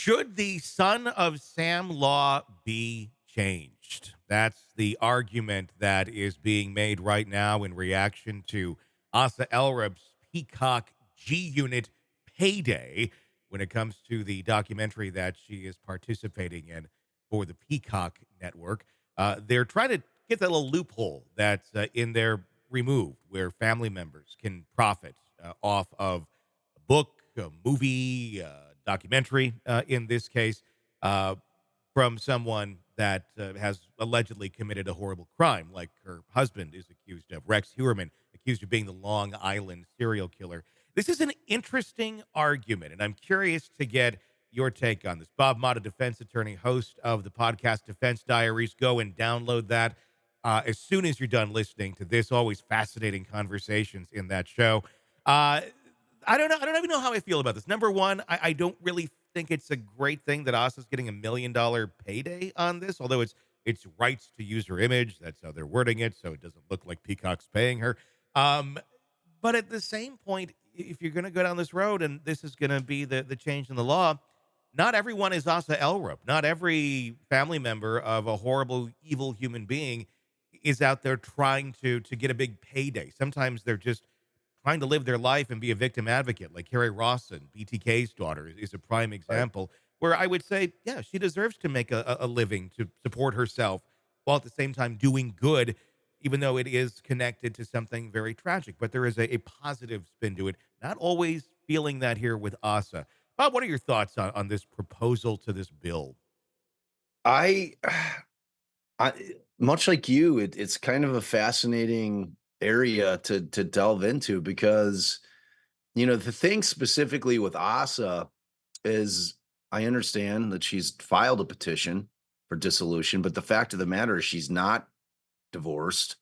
Should the son of Sam Law be changed? That's the argument that is being made right now in reaction to Asa Ellerup's Peacock G Unit payday when it comes to the documentary that she is participating in for the Peacock Network. They're trying to get that little loophole that's in there removed where family members can profit off of a book, a movie, documentary in this case, uh, from someone that has allegedly committed a horrible crime, like her husband is accused of, Rex Heuermann, accused of being the Long Island serial killer. This is an interesting argument, and I'm curious to get your take on this. Bob Motta, defense attorney, host of the podcast Defense Diaries. Go and download that as soon as you're done listening to this. Always fascinating conversations in that show. Uh, I don't know. I don't even know how I feel about this. Number one, I don't really think it's a great thing that Asa's getting $1 million payday on this, although it's rights to use her image. That's how they're wording it, so it doesn't look like Peacock's paying her. Um, but at the same point, if you're going to go down this road and this is going to be the change in the law, not everyone is Asa Ellerup. Not every family member of a horrible, evil human being is out there trying to get a big payday. Sometimes they're just trying to live their life and be a victim advocate, like Carrie Rawson, BTK's daughter, is a prime Right. example, where I would say, yeah, she deserves to make a living to support herself while at the same time doing good, even though it is connected to something very tragic. But there is a positive spin to it. Not always feeling that here with Asa. Bob, what are your thoughts on this proposal to this bill? I I much like you, it's kind of a fascinating area to delve into because, the thing specifically with Asa is I understand that she's filed a petition for dissolution, but the fact of the matter is she's not divorced,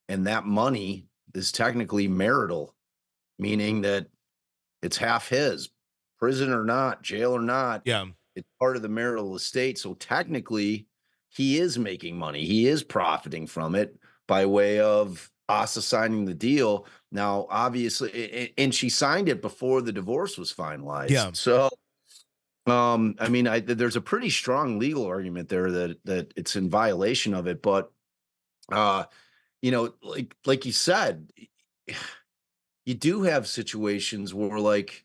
and that money is technically marital, meaning that it's half his, prison or not, jail or not, Yeah, it's part of the marital estate. So technically, he is making money. He is profiting from it by way of us signing the deal. Now, obviously, and she signed it before the divorce was finalized. yeah, So, I mean, there's a pretty strong legal argument there that it's in violation of it. But, uh, like you said, you do have situations where like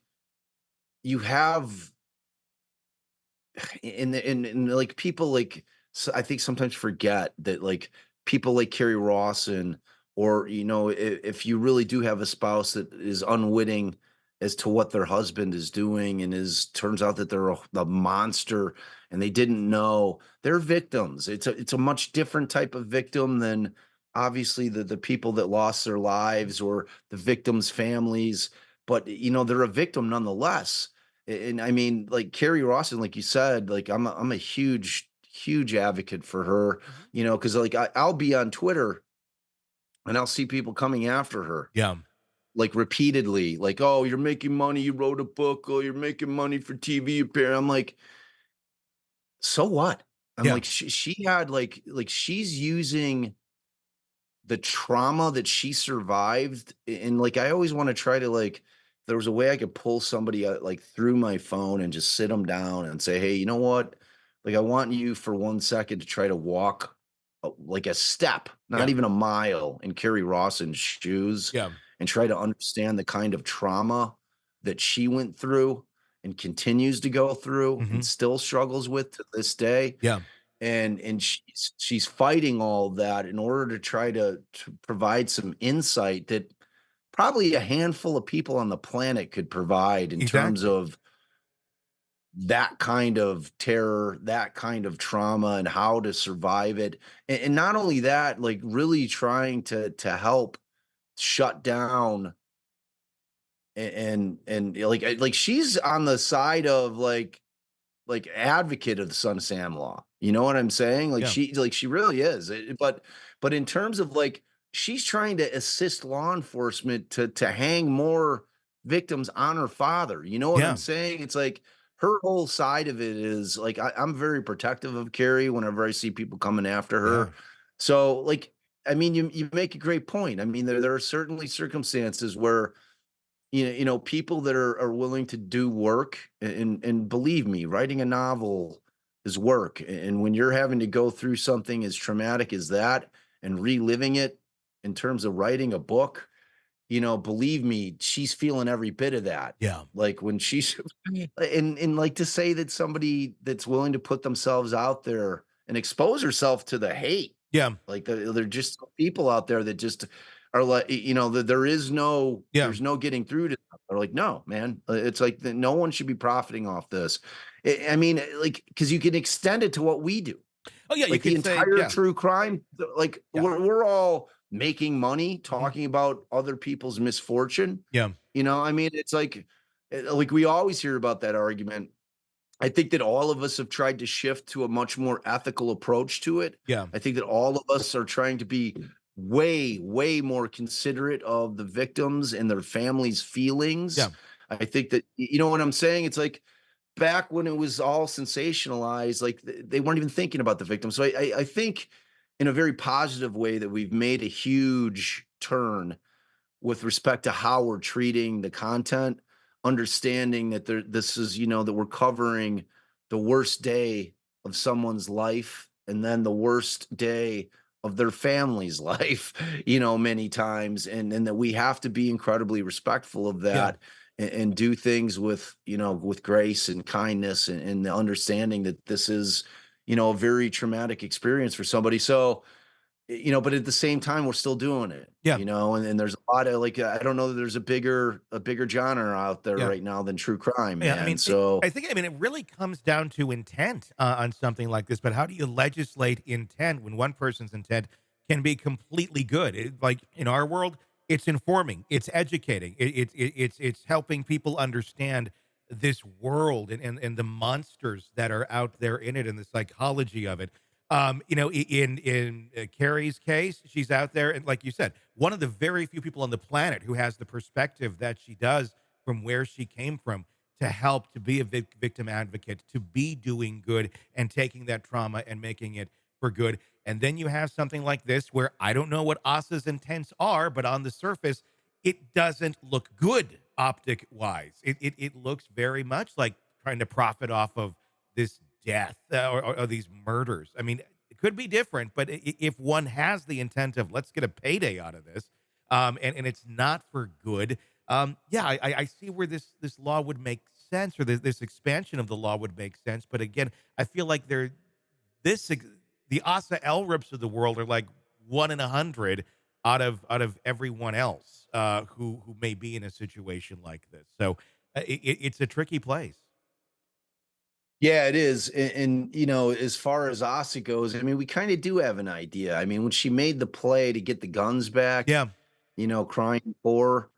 you have like people like I think sometimes forget that like people like Carrie Rawson or if you really do have a spouse that is unwitting as to what their husband is doing and is turns out that they're a monster and they didn't know they're victims. It's a much different type of victim than obviously the people that lost their lives or the victims' families, but they're a victim nonetheless. And I mean, like Carrie Rawson, like you said, like I'm a huge advocate for her, mhm, because like I'll be on Twitter and I'll see people coming after her yeah, like repeatedly, like, oh, you're making money, you wrote a book, oh, you're making money for TV appearance. I'm like, so what? I'm yeah, like, she had like she's using the trauma that she survived, and like I always want to try to like if there was a way I could pull somebody out like through my phone and just sit them down and say, "Hey, you know what? Like I want you for 1 second to try to walk like a step, not yeah, even a mile in Carrie Rawson's shoes yeah, and try to understand the kind of trauma that she went through and continues to go through and hmm, still struggles with to this day." yeah, And she's fighting all that in order to try to provide some insight that probably a handful of people on the planet could provide in terms exactly. of that kind of terror, that kind of trauma, and how to survive it. And not only that, like really trying to help shut down and like she's on the side of like advocate of the son of Sam law. You know what I'm saying? Yeah, Like she really is. But in terms of like she's trying to assist law enforcement to hang more victims on her father. You know what I'm yeah, saying? It's like her whole side of it is like I'm very protective of Carrie whenever I see people coming after yeah, her. So like I mean you make a great point. I mean there are certainly circumstances where people that are willing to do work, and believe me, writing a novel is work. And when you're having to go through something as traumatic as that and reliving it in terms of writing a book, believe me, she's feeling every bit of that. Yeah. Like when she's and like to say that somebody that's willing to put themselves out there and expose herself to the hate, Yeah. like they're just people out there that just are like, that Yeah. there's no getting through to them. They're like, no, man, it's like that no one should be profiting off this. I mean, like, because you can extend it to what we do. Oh, yeah, you Like the could say, entire yeah. true crime, like Yeah. we're all making money Mhm. talking about other people's misfortune. Yeah. I mean, it's like we always hear about that argument. I think that all of us have tried to shift to a much more ethical approach to it. Yeah. I think that all of us are trying to be way, way more considerate of the victims and their families' feelings. Yeah. I think that, you know what I'm saying? It's like back when it was all sensationalized, like they weren't even thinking about the victim. So I think in a very positive way that we've made a huge turn with respect to how we're treating the content, understanding that this is, that we're covering the worst day of someone's life and then the worst day of their family's life, many times. And that we have to be incredibly respectful of Yeah. that and do things with grace and kindness and the understanding that this is, a very traumatic experience for somebody. So, but at the same time, we're still doing it, Yeah. and there's a lot of like, I don't know that there's a bigger genre out there Yeah. right now than true crime, Yeah, I man. mean, So I mean, it really comes down to intent on something like this. But how do you legislate intent when one person's intent can be completely good? Like in our world, it's informing, it's educating, it's helping people understand this world and the monsters that are out there in it and the psychology of it. In Carrie's case, she's out there, and like you said, one of the very few people on the planet who has the perspective that she does from where she came from to help to be a victim advocate, to be doing good and taking that trauma and making it for good. And then you have something like this where I don't know what Asa's intents are, but on the surface, it doesn't look good optic wise. It looks very much like trying to profit off of this death or these murders. I mean, it could be different, but if one has the intent of let's get a payday out of this, and it's not for good, yeah, I see where this law would make sense, or this expansion of the law would make sense. But again, I feel like this the Asa Elrups of the world are like 1 in 100 out of everyone else who may be in a situation like this. So it's a tricky place. yeah, it is. And as far as Asa goes, I mean, we kind of do have an idea. I mean, when she made the play to get the guns back, Yeah, crying poor.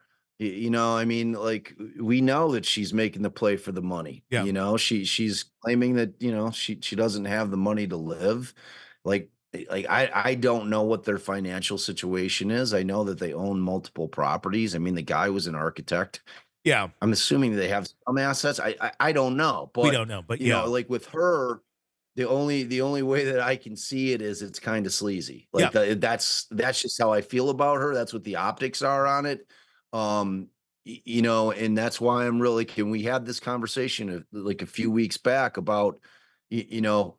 I mean, like we know that she's making the play for the money. yeah, She's claiming that, she doesn't have the money to live. Like I don't know what their financial situation is. I know that they own multiple properties. I mean, the guy was an architect. yeah. I'm assuming they have some assets. I don't know, We but don't know, but yeah, like with her, the only way that I can see it is it's kind of sleazy. yeah, Like that's just how I feel about her. That's what the optics are on it. And that's why I'm really can we had this conversation like a few weeks back about y- you know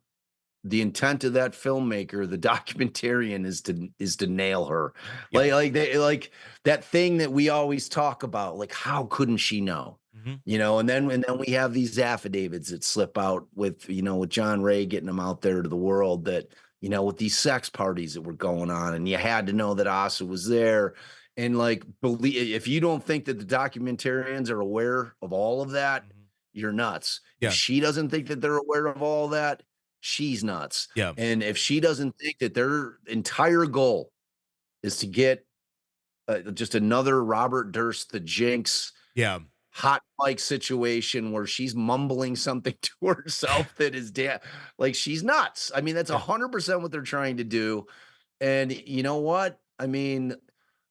the intent of that filmmaker, the documentarian, is to nail her. yeah. Like that thing that we always talk about, like how couldn't she know? Hmm. And then we have these affidavits that slip out with John Ray getting them out there to the world that, with these sex parties that were going on, and you had to know that Asa was there. And like believe if you don't think that the documentarians are aware of all of that, Hmm. you're nuts. If Yeah, she doesn't think that they're aware of all that, she's nuts. yeah, And if she doesn't think that their entire goal is to get just another Robert Durst, the Jinx, yeah, hot mic situation where she's mumbling something to herself that is like she's nuts. I mean, that's yeah, 100% what they're trying to do. And you know what? I mean,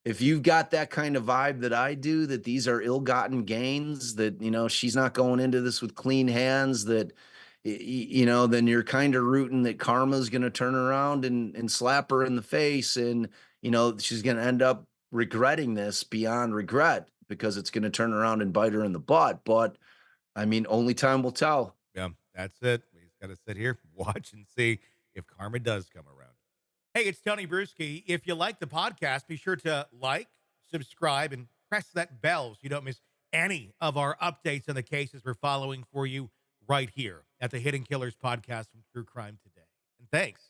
if you've got that kind of vibe that I do, that these are ill-gotten gains, that she's not going into this with clean hands, that then you're kind of rooting that karma's going to turn around and slap her in the face, and she's going to end up regretting this beyond regret. because it's going to turn around and bite her in the butt. But I mean, only time will tell. Yeah, that's it. We just got to sit here, watch, and see if karma does come around. Hey, it's Tony Brueski. If you like the podcast, be sure to like, subscribe, and press that bell so you don't miss any of our updates on the cases we're following for you right here at the Hidden Killers podcast from True Crime Today. And thanks